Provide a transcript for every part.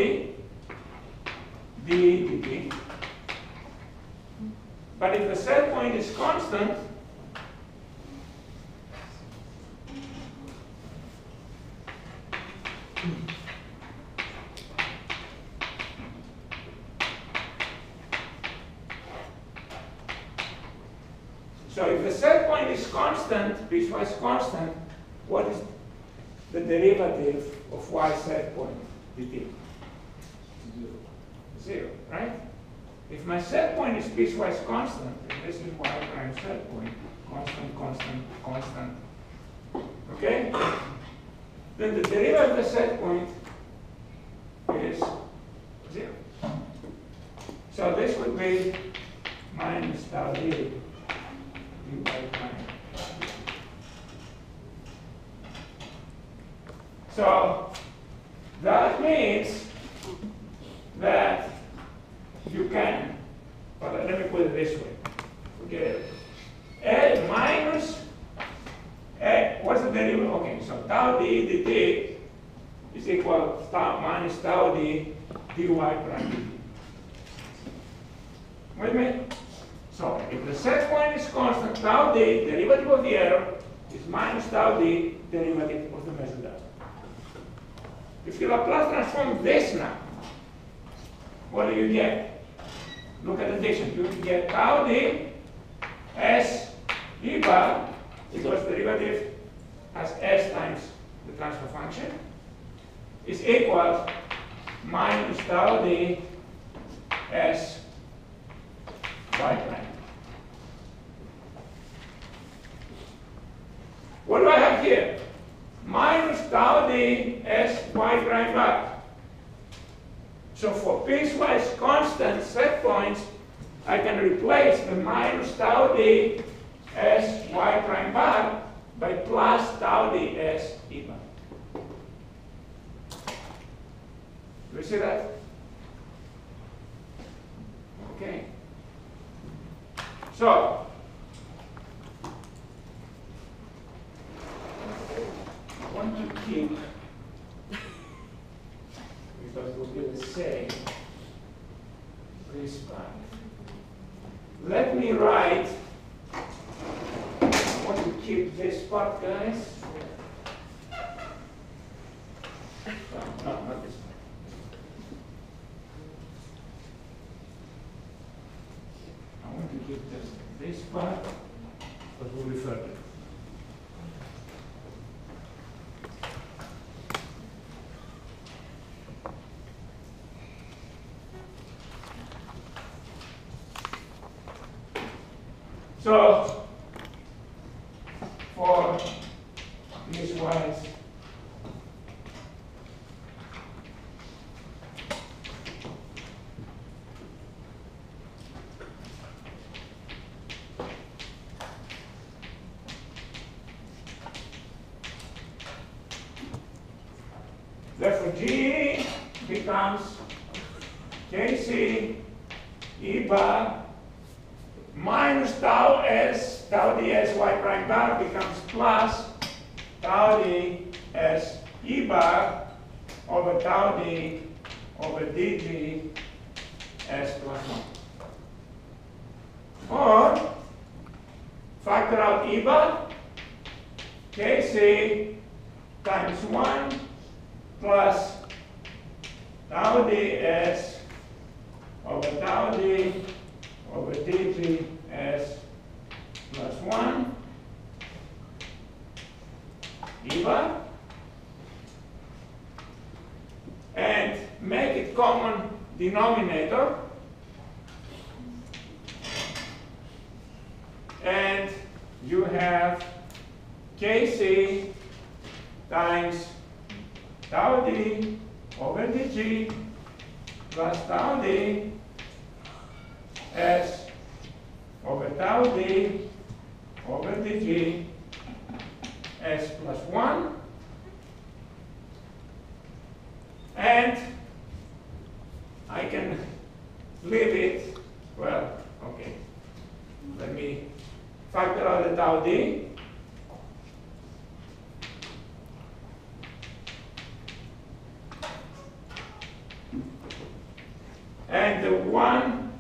d d dt. But if the set point is constant, so if the set point is constant, piecewise constant, what is the derivative of y set point dt? 0, right? If my set point is piecewise constant, and this is y prime set point, constant, constant, constant, okay? Then the derivative of the set point is 0. So this would be minus tau d dy prime. So that means that you can, well, let me put it this way. Forget it. A minus A, what's the derivative? Okay, so tau d dt is equal to tau minus tau d dy prime dt. With me? So if the set point is constant, tau d, derivative of the error, is minus tau d, derivative of the measured error. If you Laplace transform this now, what do you get? Look at the addition. You get tau d s e bar because derivative as s times the transfer function is equal minus tau d s y prime. What do I have here? Minus tau d s y prime bar. So for piecewise constant set points, I can replace the minus tau d s y prime bar by plus tau d s e bar. Do you see that? Okay. So I want to keep, because it will be the same, this part. Let me write, I want to keep this part, guys. No, not this part. I want to keep this part, but we'll refer to it. So, for piecewise therefore G becomes Kc E bar minus tau s, tau d s y prime bar becomes plus tau d s e bar over tau d over dg s plus 1. Or factor out e bar, Kc times 1 plus tau d s over tau d over dg s plus 1 e bar, and make it common denominator, and you have Kc times tau d over dg plus tau d s over tau d over dg s plus 1, and I can leave it, well, okay, let me factor out the tau d. And the 1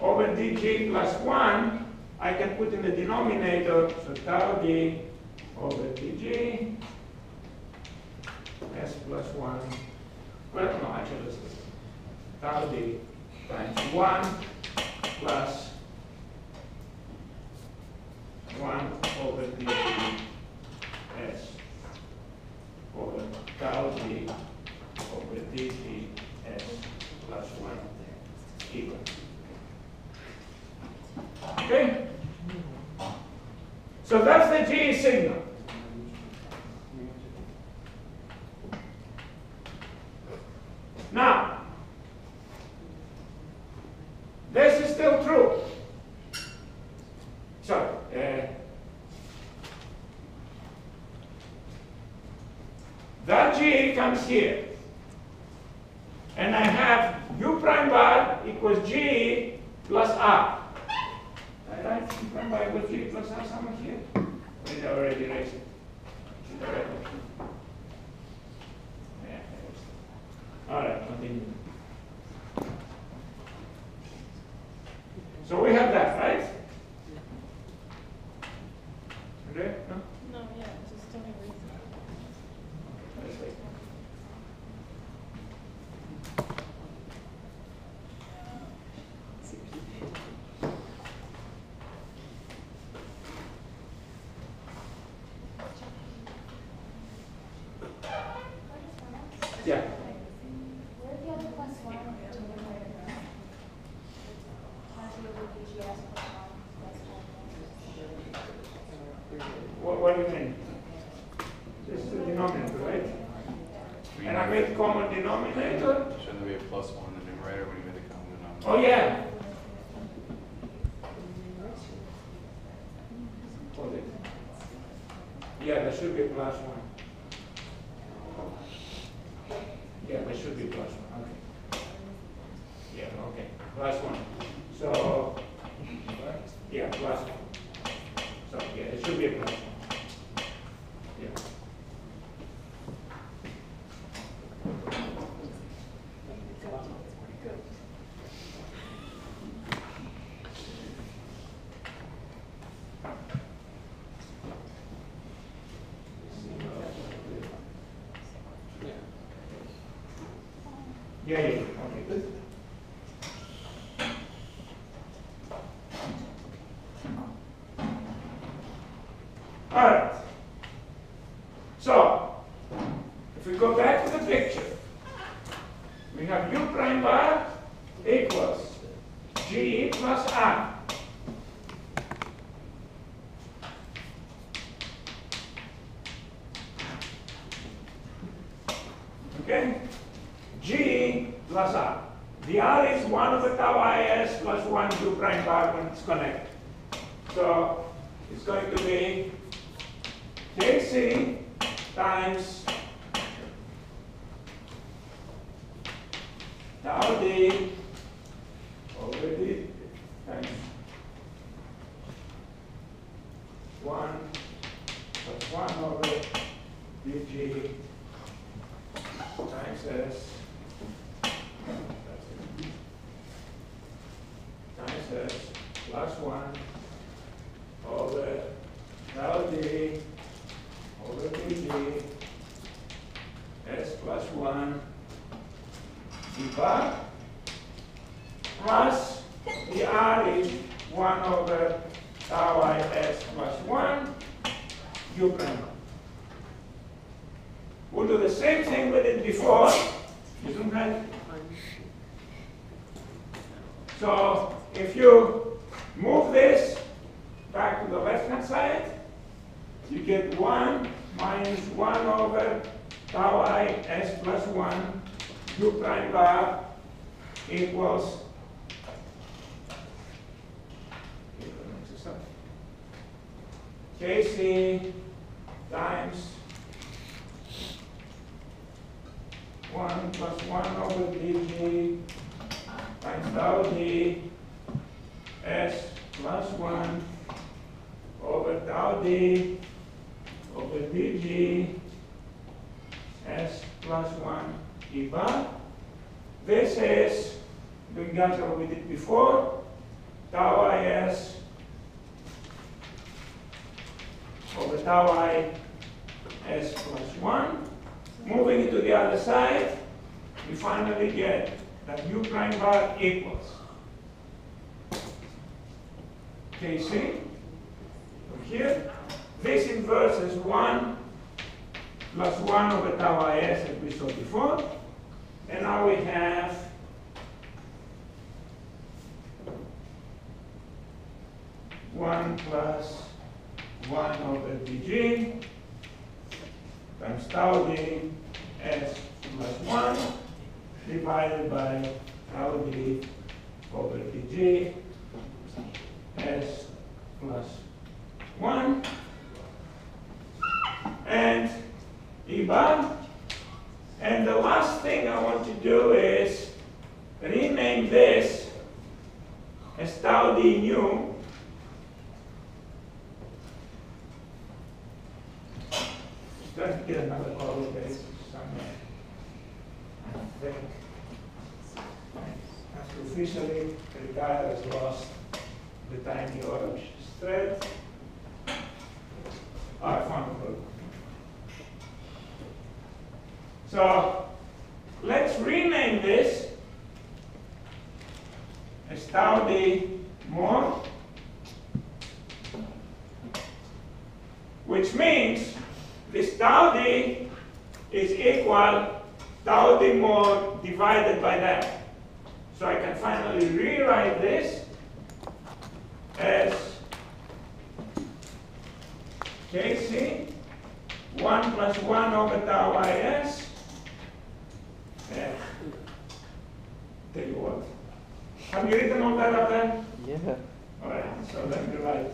over dg plus 1, I can put in the denominator, so tau d over dg s plus 1. Well, no, actually, this is tau d times 1 plus 1 over dg s over tau d over dg s plus 1 equal. Okay? So that's the G signal. Now, this is still true. Sorry. That G comes here. And I have U prime bar equals G plus R. I write U prime bar equals G plus R somewhere here? Or did I already erase it? Should I write it? Yeah, all right, continue. So we have that, right? Okay? No? No, yeah, just tell me reason. Let's wait. Yeah. Where do you have the plus 1 in the numerator? How do you have the BGS plus 1 plus 1? What do you mean? This is the denominator, right? And I made common denominator. Shouldn't there be a plus 1 in the numerator when you made the common denominator? Oh, yeah. Hold it. Yeah, there should be a plus 1. Yeah, there should be plus 1. Okay. Yeah, okay. Plus 1. So, yeah, plus 1. So, yeah, it should be a plus 1. Yeah. Yeah, okay. All right. So, if we go back to the picture, we have U prime bar equals G plus R. Okay? G plus R. The R is 1 over tau is plus 1 U prime bar when it's connected. So it's going to be Kc times tau d over d times 1 plus 1 over dg times s times s plus 1 over tau d over dg s plus 1 d bar plus the r is 1 over tau I s plus 1 u prime. We'll do the same thing we did before, isn't that? So if you move this back to the left-hand side, you get 1 minus 1 over tau I s plus 1 u prime bar equals Kc times 1 plus 1 over dg times tau d s plus 1 over tau d over dg s plus 1 e bar. This is going regards to what we did before, tau is over tau I s plus 1. Moving it to the other side, we finally get that u prime bar equals Kc from here. This inverses 1 plus 1 over tau is as we saw before. And now we have one plus 1 over dg times tau d s plus 1 divided by tau d over dg s plus 1 and E bar. And the last thing I want to do is rename this as tau d nu Let's get another color base somewhere. I think as officially regard has lost the tiny orange thread. I found a blue. So let's rename this as tau d more, which means this tau d is equal tau d more divided by that. So I can finally rewrite this as Kc 1 plus 1 over tau is. Tell you what. Have you written all that up there? Yeah. All right, so let me write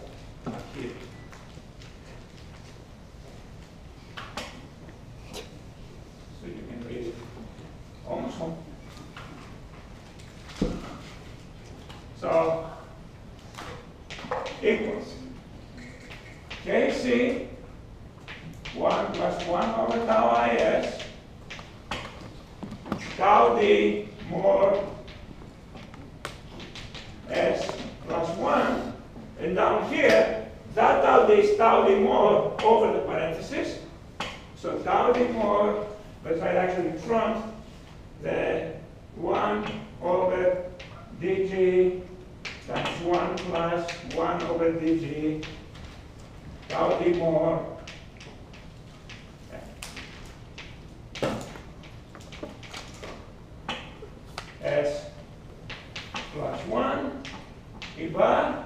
up here. So you can read it almost home. So, equals Kc 1 plus 1 over tau is tau d more s plus 1, and down here, that tau d is tau d more over the parenthesis. So tau d more, but if I actually in front, the 1 over dg times 1 plus 1 over dg, tau d more, s plus 1, E bar,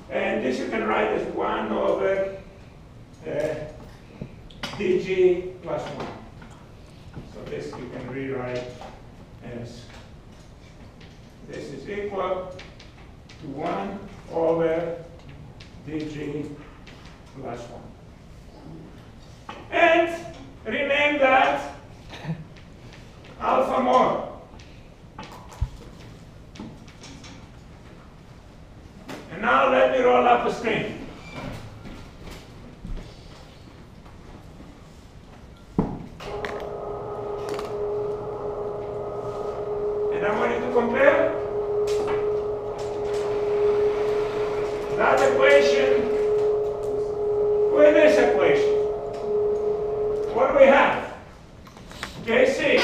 and this you can write as 1 over dg plus 1. So this you can rewrite as this is equal to 1 over dg plus 1. And rename that alpha more. And now let me roll up the screen. And I want you to compare that equation with this equation. What do we have? Kc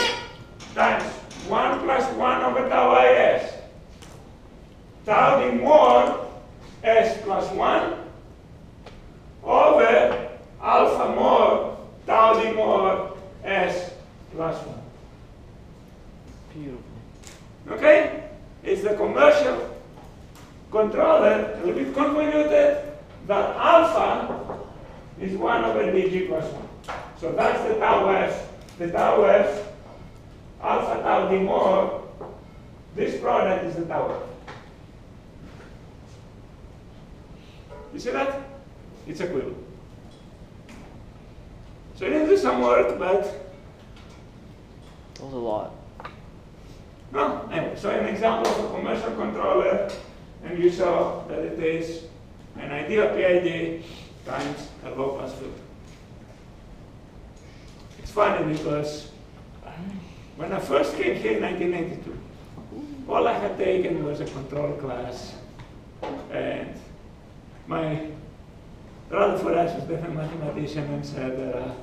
times 1 plus 1 over tau is. Tau d more s plus 1 over alpha more tau d more s plus 1. Beautiful. Okay? It's the commercial controller, a little bit convoluted, but alpha is 1 over dg plus 1. So that's the tau f. The tau f, alpha tau d more, this product is the tau f. You see that? It's equivalent. So it needs some work, but That was a lot. no. Anyway, so an example of a commercial controller, and you saw that it is an ideal PID times a low pass filter. It's funny because when I first came here in 1992, all I had taken was a control class, and my Rutherford was then a mathematician and said,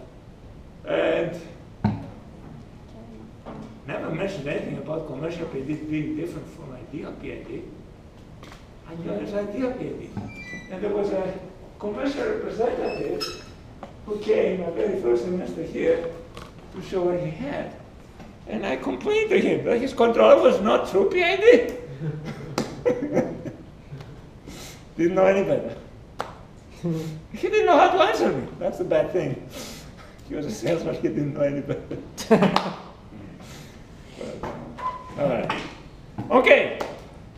and never mentioned anything about commercial PhD being different from ideal PhD. I knew it was ideal PhD. And there was a commercial representative who came my very first semester here to show what he had. And I complained to him that his control was not true PhD. Didn't know any better. He didn't know how to answer me. That's the bad thing. He was a salesman, he didn't know any better. All right. Okay,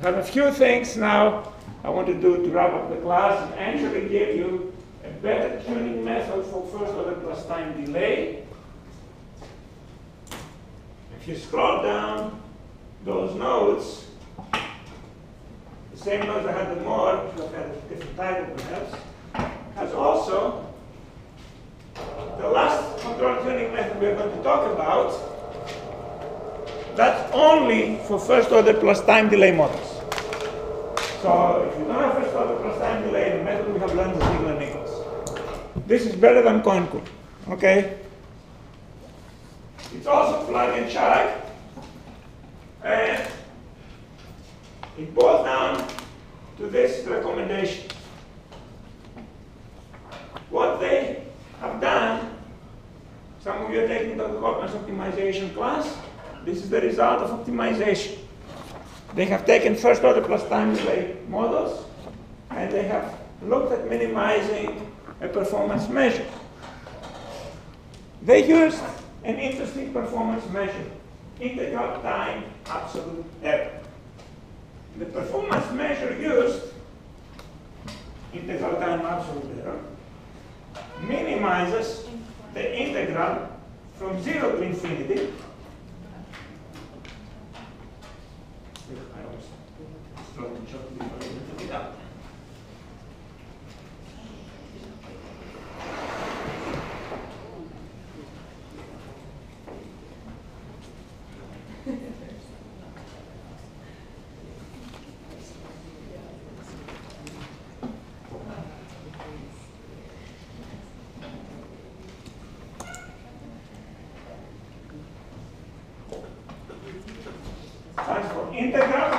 I have a few things now I want to do to wrap up the class and actually give you a better tuning method for first order plus time delay. If you scroll down those notes, the same notes I had before, which had a different title perhaps, has also the last control tuning method we're going to talk about. That's only for first order plus time delay models. So if you don't have first order plus time delay, the method we have learned is Ziegler-Nichols. This is better than CONCO, okay? It's also plug and chug, and it boils down to this recommendation. What they have done, some of you are taking the Koopmans optimization class. This is the result of optimization. They have taken first order plus time delay models, and they have looked at minimizing a performance measure. They used an interesting performance measure, integral time absolute error. The performance measure used, integral time absolute error, minimizes the integral from 0 to infinity. I always struggle to choke before I even took it out. Stands for integral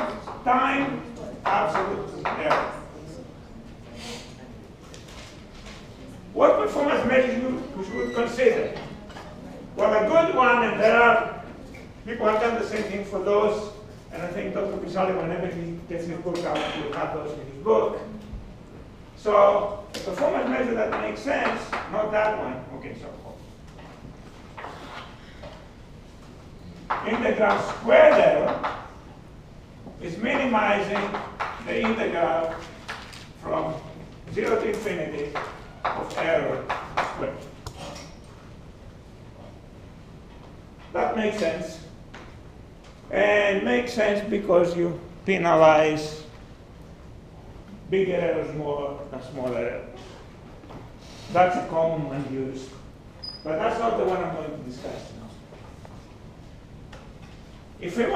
time absolute error. What performance measures you should consider? Well, a good one, and there are people have done the same thing for those, and I think Dr. Pisali, whenever he gets his book out, will have those in his book. So, a performance measure that makes sense, not that one. Okay, so integral squared error is minimizing the integral from 0 to infinity of error squared. That makes sense. And makes sense because you penalize bigger errors more than smaller errors. That's a common one used. But that's not the one I'm going to discuss now. If you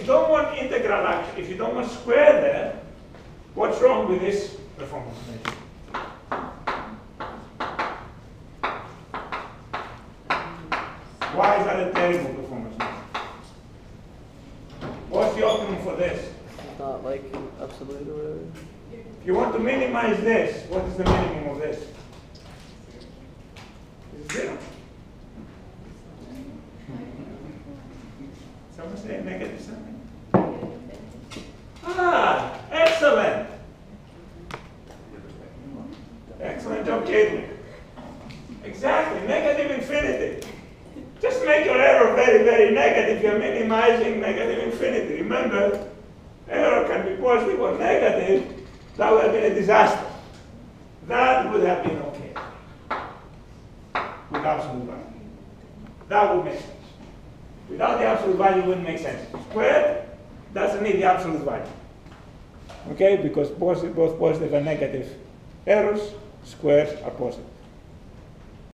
don't want integral action, if you don't want square there, what's wrong with this performance measure? Why is that a terrible performance measure? What's the optimum for this? Not like absolute or whatever. If you want to minimize this, what is the minimum of this? It's 0. Someone say negative something? Ah, excellent. Excellent job, Caitlin. Exactly, negative infinity. Just make your error very, very negative. You're minimizing negative infinity. Remember, error can be positive or negative. That would have been a disaster. That would have been okay with absolute value. That would make sense. Without the absolute value, it wouldn't make sense. Squared doesn't need the absolute value. Okay, because both positive and negative errors, squares are positive.